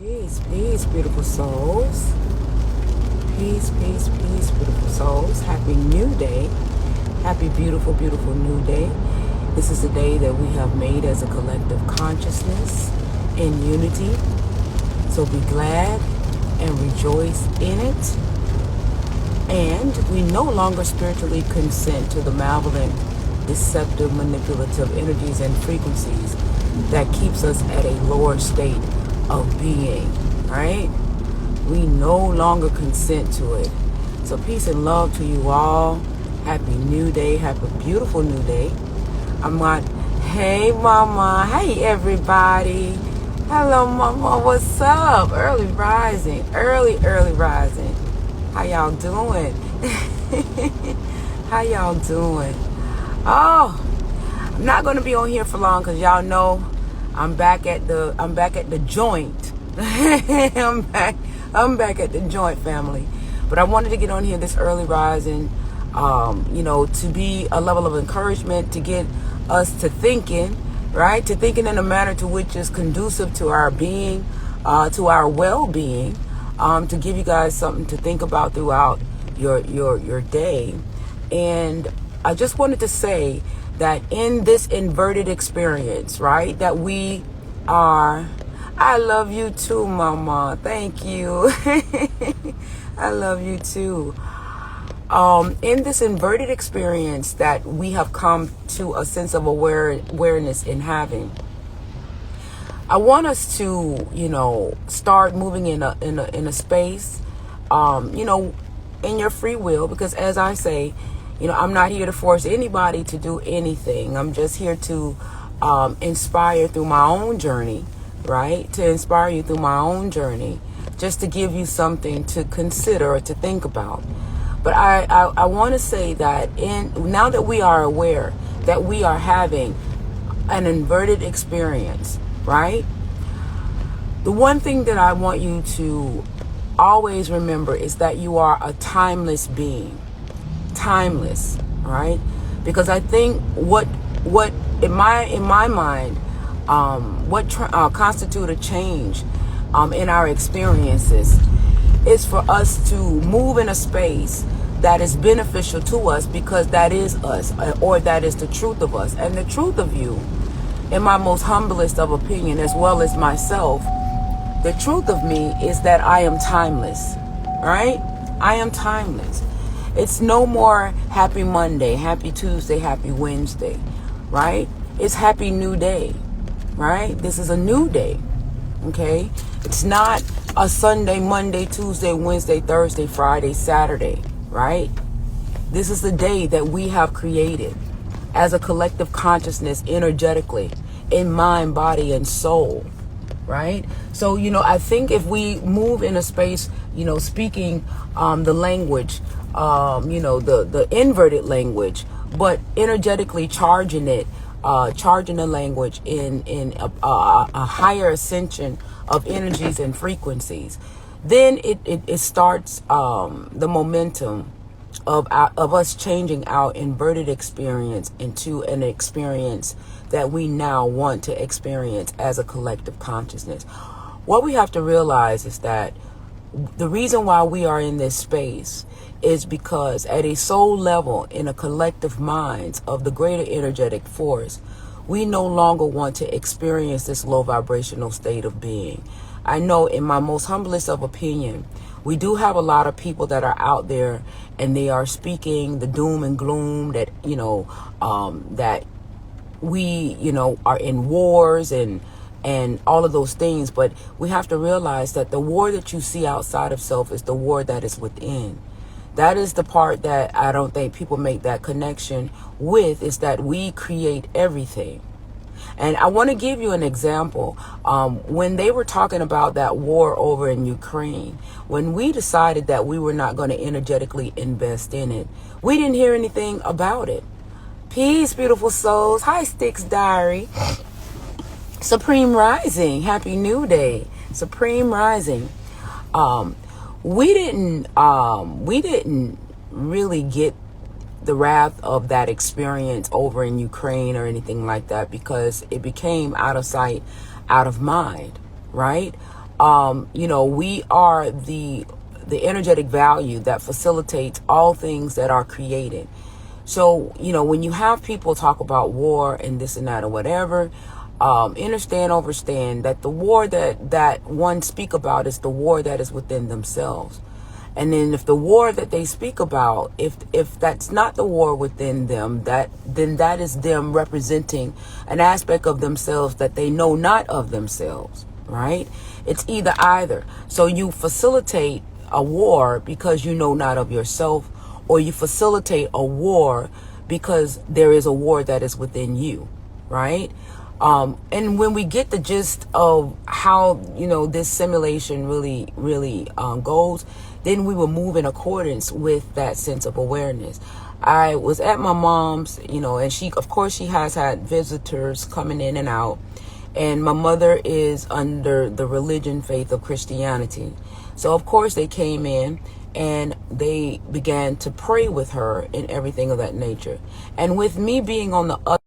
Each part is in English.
Peace, beautiful souls. Peace, beautiful souls. Happy new day. Happy, beautiful, beautiful new day. This is a day that we have made as a collective consciousness in unity. So be glad and rejoice in it. And we no longer spiritually consent to the malevolent, deceptive, manipulative energies and frequencies that keeps us at a lower state of being, right? We no longer consent to it. So peace and love to you all. Happy new day. Happy beautiful new day. Hey mama. Hey everybody. Hello mama. What's up? Early rising. Early rising. How y'all doing? How y'all doing? Oh, I'm not gonna be on here for long because y'all know I'm back at the joint. I'm back at the joint, family. But I wanted to get on here this early rising, to be a level of encouragement, to get us to thinking, right? To thinking in a manner to which is conducive to our being, to our well-being, to give you guys something to think about throughout your day. And I just wanted to say that in this inverted experience, right, that we are, I love you too, mama. Thank you. I love you too. In this inverted experience that we have come to a sense of awareness in having, I want us to, start moving in a space, in your free will, because as I say, I'm not here to force anybody to do anything. I'm just here to inspire through my own journey, right? To inspire you through my own journey, just to give you something to consider or to think about. But I want to say that now that we are aware that we are having an inverted experience, right? The one thing that I want you to always remember is that you are a timeless being. Timeless, right? Because I think what in my mind, what constitute a change in our experiences is for us to move in a space that is beneficial to us, because that is us, or that is the truth of us. And the truth of you, in my most humblest of opinion, as well as myself, the truth of me is that I am timeless, right? I am timeless. It's no more happy Monday, happy Tuesday, happy Wednesday, right? It's happy new day, right? This is a new day, okay? It's not a Sunday, Monday, Tuesday, Wednesday, Thursday, Friday, Saturday, right? This is the day that we have created as a collective consciousness, energetically, in mind, body, and soul, right? So, I think if we move in a space, speaking the language, the inverted language, but energetically charging the language in a higher ascension of energies and frequencies, then it starts the momentum of us changing our inverted experience into an experience that we now want to experience as a collective consciousness. What we have to realize is that the reason why we are in this space is because at a soul level, in a collective minds of the greater energetic force, we no longer want to experience this low vibrational state of being. I know, in my most humblest of opinion, we do have a lot of people that are out there and they are speaking the doom and gloom that, that we, are in wars and all of those things. But we have to realize that the war that you see outside of self is the war that is within. That is the part that I don't think people make that connection with, is that we create everything. And I want to give you an example. When they were talking about that war over in Ukraine, when we decided that we were not going to energetically invest in it, we didn't hear anything about it. Peace, beautiful souls. Hi, Sticks Diary. Supreme Rising. Happy New Day. Supreme Rising. We didn't really get the wrath of that experience over in Ukraine or anything like that, because it became out of sight, out of mind, right? We are the energetic value that facilitates all things that are created. So, when you have people talk about war and this and that or whatever, understand that the war that one speak about is the war that is within themselves. And then if the war that they speak about, if that's not the war within them, then that is them representing an aspect of themselves that they know not of themselves, right? It's either. So you facilitate a war because you know not of yourself, or you facilitate a war because there is a war that is within you, right? And when we get the gist of how, this simulation really goes, then we will move in accordance with that sense of awareness. I was at my mom's, and she has had visitors coming in and out. And my mother is under the religion faith of Christianity. So, of course, they came in and they began to pray with her and everything of that nature. And with me being on the other,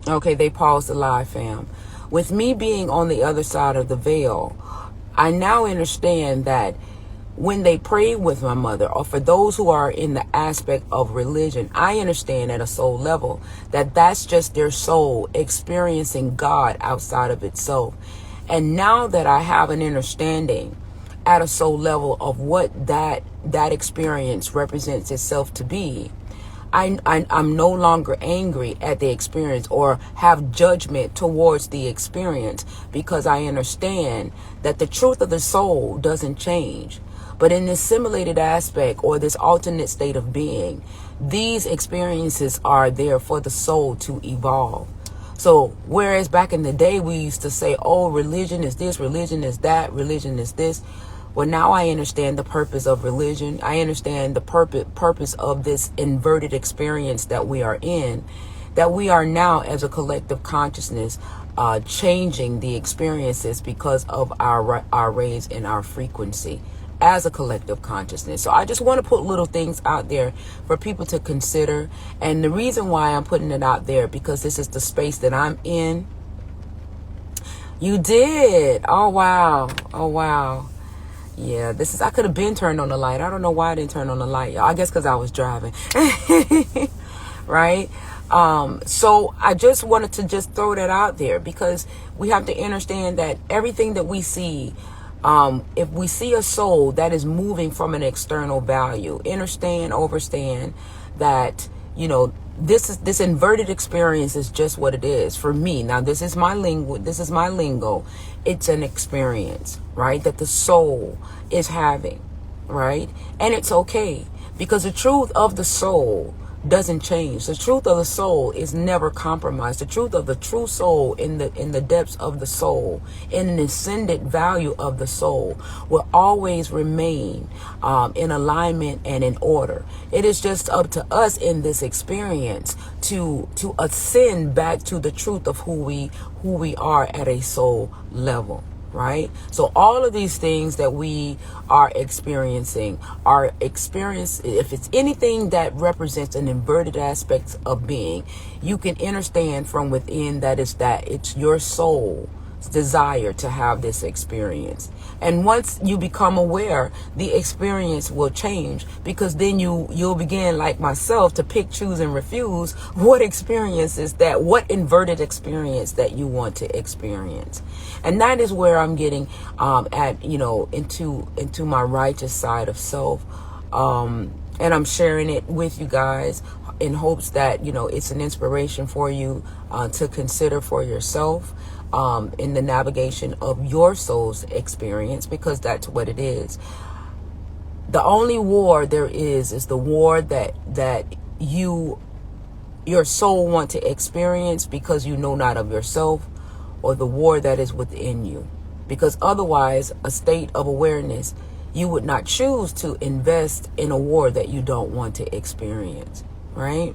okay, they paused the live, fam. With me being on the other side of the veil, I now understand that when they pray with my mother, or for those who are in the aspect of religion, I understand at a soul level that that's just their soul experiencing God outside of itself. And now that I have an understanding at a soul level of what that experience represents itself to be, I'm no longer angry at the experience or have judgment towards the experience, because I understand that the truth of the soul doesn't change. But in this simulated aspect, or this alternate state of being, these experiences are there for the soul to evolve. So whereas back in the day we used to say, oh, religion is this, religion is that, religion is this. Well, now I understand the purpose of religion. I understand the purpose of this inverted experience that we are in, that we are now as a collective consciousness changing the experiences because of our raise in our frequency as a collective consciousness. So I just want to put little things out there for people to consider. And the reason why I'm putting it out there, because this is the space that I'm in. You did. Oh, wow. Oh, wow. Yeah, I could have been turned on the light. I don't know why I didn't turn on the light. I guess because I was driving. Right? So I just wanted to just throw that out there, because we have to understand that everything that we see, if we see a soul that is moving from an external value, overstand that, this inverted experience is just what it is for me. Now, this is my lingo. It's an experience, right? That the soul is having, right? And it's okay, because the truth of the soul doesn't change. The truth of the soul is never compromised. The truth of the true soul in the depths of the soul, in the ascended value of the soul, will always remain in alignment and in order. It is just up to us in this experience to ascend back to the truth of who we are at a soul level. Right? So all of these things that we are experiencing, if it's anything that represents an inverted aspect of being, you can understand from within that it's your soul's desire to have this experience. And once you become aware, the experience will change, because then you'll begin, like myself, to pick, choose, and refuse what inverted experience that you want to experience. And that is where I'm getting into my righteous side of self. And I'm sharing it with you guys in hopes that, it's an inspiration for you to consider for yourself. In the navigation of your soul's experience, because that's what it is. The only war there is the war that your soul want to experience because you know not of yourself, or the war that is within you. Because otherwise, a state of awareness, you would not choose to invest in a war that you don't want to experience, right?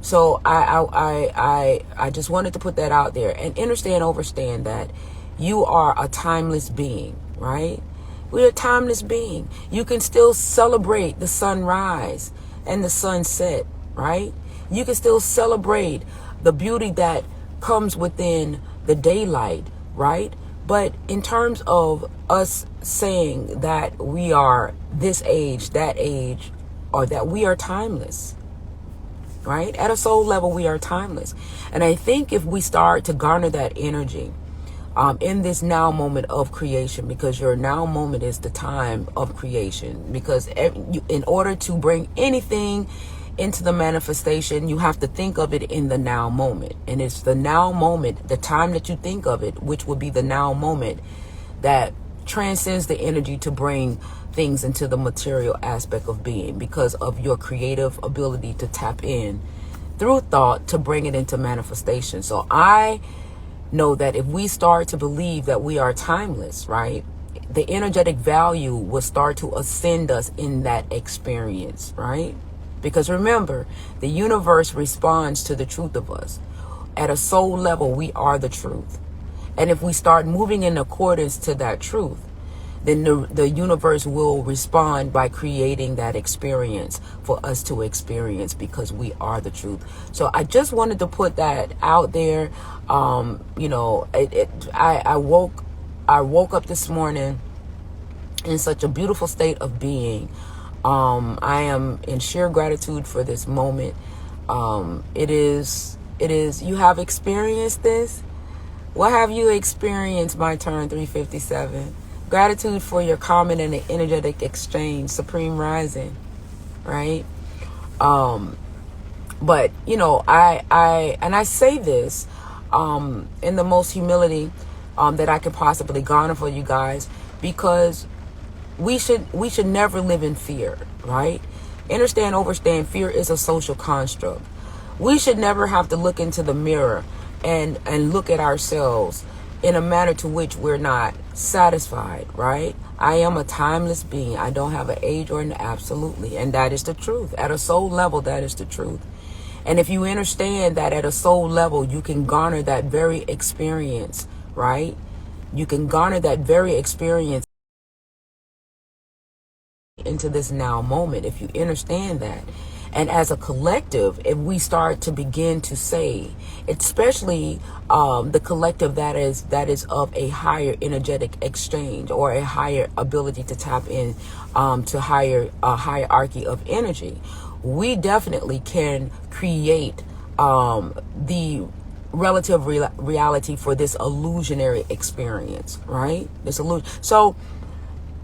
So I just wanted to put that out there, and understand that you are a timeless being, right? We're a timeless being. You can still celebrate the sunrise and the sunset, right? You can still celebrate the beauty that comes within the daylight, right? But in terms of us saying that we are this age, that age, or that we are timeless, right? At a soul level, we are timeless. And I think if we start to garner that energy in this now moment of creation, because your now moment is the time of creation, because in order to bring anything into the manifestation, you have to think of it in the now moment. And it's the now moment, the time that you think of it, which will be the now moment, that transcends the energy to bring things into the material aspect of being, because of your creative ability to tap in through thought to bring it into manifestation. So I know that if we start to believe that we are timeless, right, the energetic value will start to ascend us in that experience, right? Because remember, the universe responds to the truth of us. At a soul level, we are the truth. And if we start moving in accordance to that truth, then the universe will respond by creating that experience for us to experience, because we are the truth. So I just wanted to put that out there. I woke up this morning in such a beautiful state of being. I am in sheer gratitude for this moment. It is, you have experienced this. What have you experienced, my turn 357? Gratitude for your comment and the energetic exchange, Supreme Rising, right? But I say this in the most humility that I could possibly garner for you guys, because we should never live in fear, right? Understand, fear is a social construct. We should never have to look into the mirror and look at ourselves in a manner to which we're not satisfied, right? I am a timeless being. I don't have an age or an absolutely. And that is the truth. At a soul level, that is the truth. And if you understand that at a soul level, you can garner that very experience, right? You can garner that very experience into this now moment, if you understand that. And as a collective, if we start to begin to say, especially the collective that is of a higher energetic exchange, or a higher ability to tap in to higher hierarchy of energy, we definitely can create the relative reality for this illusionary experience, right? This illusion. So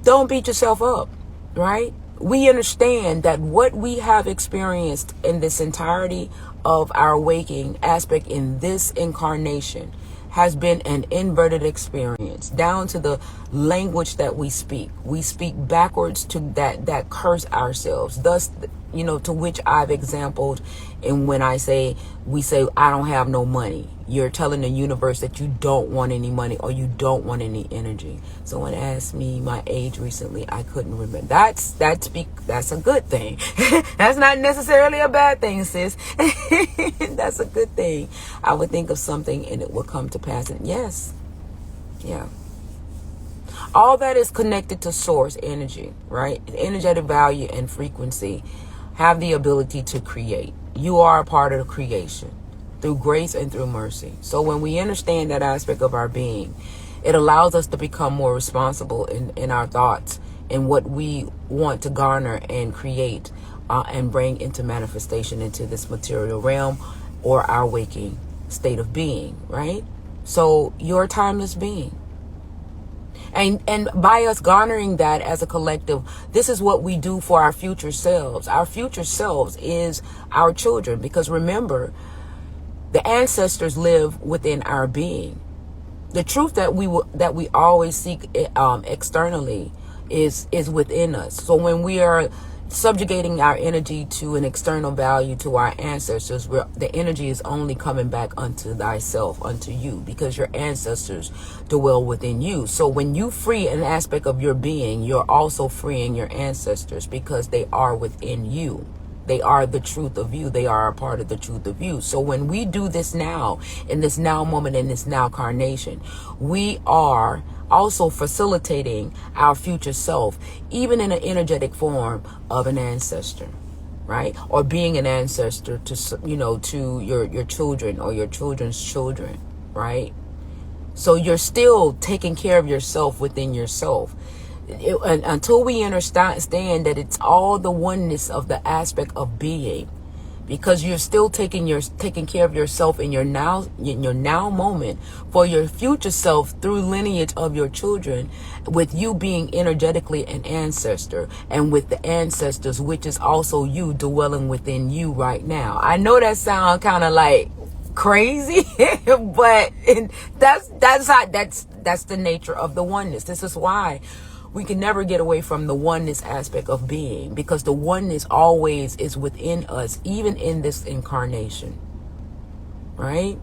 don't beat yourself up, right? We understand that what we have experienced in this entirety of our waking aspect in this incarnation has been an inverted experience, down to the language that we speak. We speak backwards to that curse ourselves. Thus, to which I've exampled, and when we say, I don't have no money, you're telling the universe that you don't want any money, or you don't want any energy. Someone asked me my age recently. I couldn't remember. That's a good thing. That's not necessarily a bad thing, sis. That's a good thing. I would think of something and it will come to pass. And yes. Yeah. All that is connected to source energy, right? Energetic value and frequency have the ability to create. You are a part of the creation through grace and through mercy. So when we understand that aspect of our being, it allows us to become more responsible in our thoughts and what we want to garner and create and bring into manifestation into this material realm, or our waking state of being, right? So you're a timeless being. And by us garnering that as a collective, this is what we do for our future selves. Our future selves is our children, because remember, the ancestors live within our being. The truth that we always seek externally is within us. So when we are subjugating our energy to an external value to our ancestors, the energy is only coming back unto thyself, unto you, because your ancestors dwell within you. So when you free an aspect of your being, you're also freeing your ancestors, because they are within you. They are the truth of you. They are a part of the truth of you. So when we do this now, in this now moment, in this now carnation, we are also facilitating our future self, even in an energetic form of an ancestor, right? Or being an ancestor to your children or your children's children, right? So you're still taking care of yourself within yourself. Until we understand that it's all the oneness of the aspect of being, because you're still taking care of yourself in your now moment for your future self through lineage of your children, with you being energetically an ancestor, and with the ancestors, which is also you dwelling within you right now. I know that sounds kind of like crazy, but that's the nature of the oneness. This is why we can never get away from the oneness aspect of being, because the oneness always is within us, even in this incarnation, right?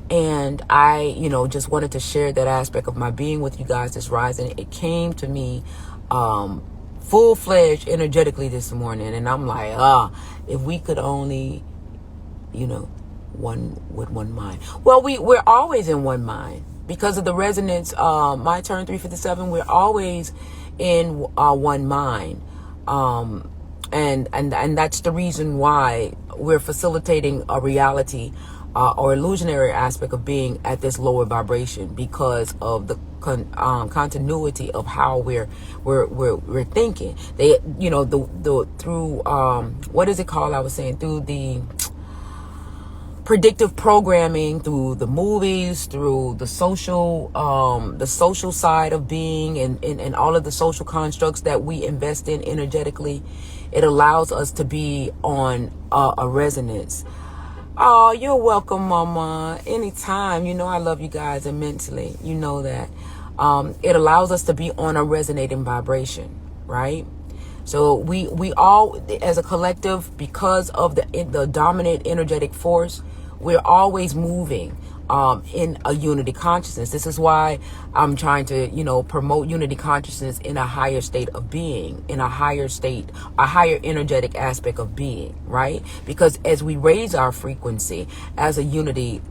And I, just wanted to share that aspect of my being with you guys this rising. It came to me full-fledged energetically this morning, and I'm like, if we could only, one with one mind. Well, we're always in one mind. Because of the resonance, my turn 357, we're always in one mind. And that's the reason why we're facilitating a reality or illusionary aspect of being at this lower vibration, because of the continuity of how we're thinking. They, through what is it called? I was saying through the predictive programming, through the movies, through the social side of being, and all of the social constructs that we invest in energetically, it allows us to be on a resonance. Oh, you're welcome, Mama. Anytime. I love you guys immensely. You know that. It allows us to be on a resonating vibration, right? So we all, as a collective, because of the dominant energetic force, we're always moving in a unity consciousness. This is why I'm trying to, promote unity consciousness in a higher state of being, in a higher state, a higher energetic aspect of being, right? Because as we raise our frequency as unity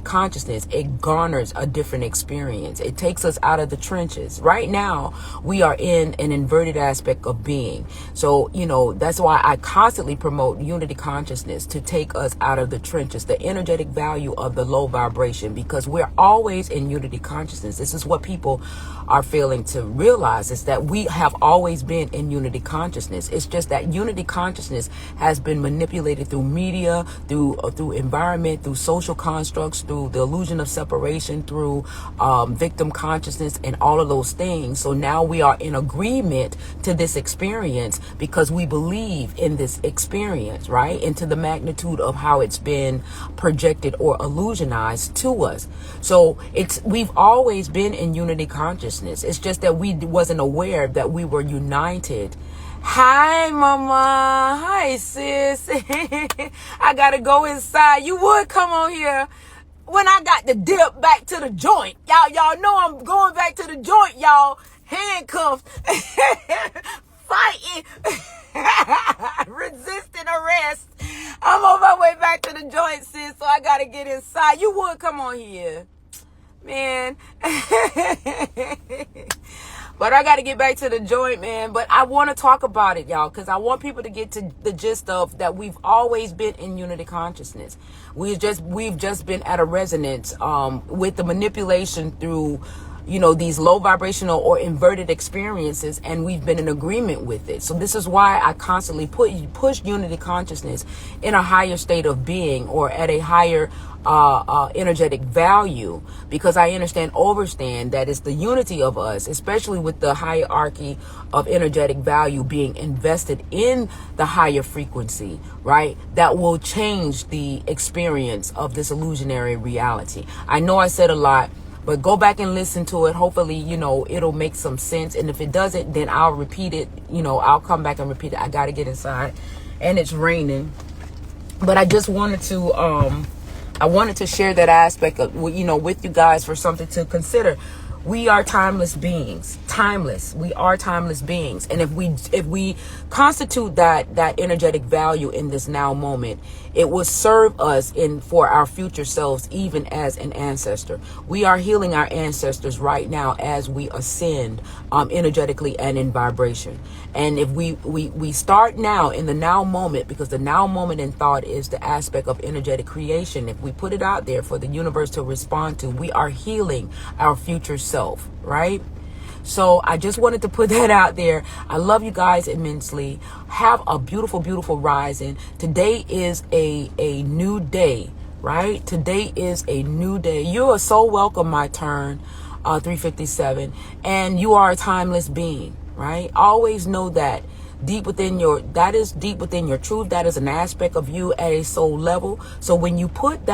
consciousness, it garners a different experience. It takes us out of the trenches. Right now, we are in an inverted aspect of being. So, that's why I constantly promote unity consciousness, to take us out of the trenches, the energetic value of the low vibration, because we're always in unity consciousness. This is what people are failing to realize, is that we have always been in unity consciousness. It's just that unity consciousness has been manipulated through media, through environment, through social constructs, through the illusion of separation, through victim consciousness, and all of those things. So now we are in agreement to this experience, because we believe in this experience, right? Into the magnitude of how it's been projected or illusionized to us. So we've always been in unity consciousness. It's just that we wasn't aware that we were united. Hi, Mama. Hi, sis. I gotta go inside. You would come on here when I got the dip back to the joint. Y'all know I'm going back to the joint, y'all. Handcuffed. Fighting. Resisting arrest. I'm on my way back to the joint, sis, so I gotta get inside. You would come on here, man. But I gotta get back to the joint, man. But I want to talk about it, y'all, because I want people to get to the gist of that. We've always been in unity consciousness. We've just been at a resonance with the manipulation through these low vibrational or inverted experiences, and we've been in agreement with it. So this is why I constantly push unity consciousness in a higher state of being, or at a higher energetic value, because I understand that it's the unity of us, especially with the hierarchy of energetic value being invested in the higher frequency, right? That will change the experience of this illusionary reality. I know I said a lot, but go back and listen to it. Hopefully, it'll make some sense. And if it doesn't, then I'll repeat it. I'll come back and repeat it. I got to get inside, and it's raining. But I just wanted to, share that aspect of, with you guys for something to consider. We are timeless beings. Timeless. We are timeless beings. And if we constitute that energetic value in this now moment, it will serve us in for our future selves, even as an ancestor. We are healing our ancestors right now as we ascend energetically and in vibration. And if we start now in the now moment, because the now moment in thought is the aspect of energetic creation. If we put it out there for the universe to respond to, we are healing our future self, right? So I just wanted to put that out there. I love you guys immensely. Have a beautiful, beautiful rising. Today is a new day, right? Today is a new day. You are so welcome, my turn, 357. And you are a timeless being, right? Always know that. That is deep within your truth. That is an aspect of you at a soul level. So when you put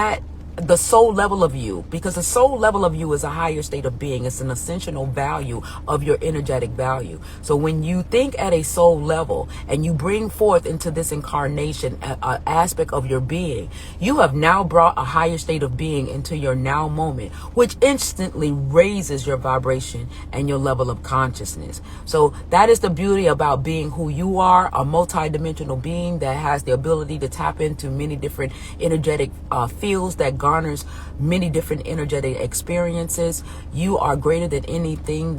the soul level of you, because the soul level of you is a higher state of being. It's an essential value of your energetic value. So when you think at a soul level and you bring forth into this incarnation an aspect of your being, you have now brought a higher state of being into your now moment, which instantly raises your vibration and your level of consciousness. So that is the beauty about being who you are, a multidimensional being that has the ability to tap into many different energetic fields that garners many different energetic experiences. You are greater than anything.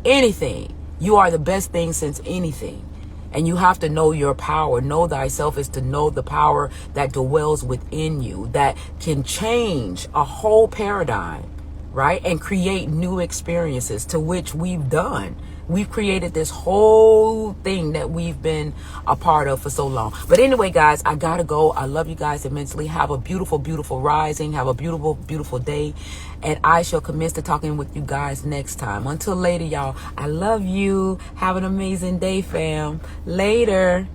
Anything. You are the best thing since anything. And you have to know your power. Know thyself is to know the power that dwells within you, that can change a whole paradigm, right? And create new experiences, to which we've done. We've created this whole thing that we've been a part of for so long. But anyway, guys, I gotta go. I love you guys immensely. Have a beautiful, beautiful rising. Have a beautiful, beautiful day. And I shall commence to talking with you guys next time. Until later, y'all. I love you. Have an amazing day, fam. Later.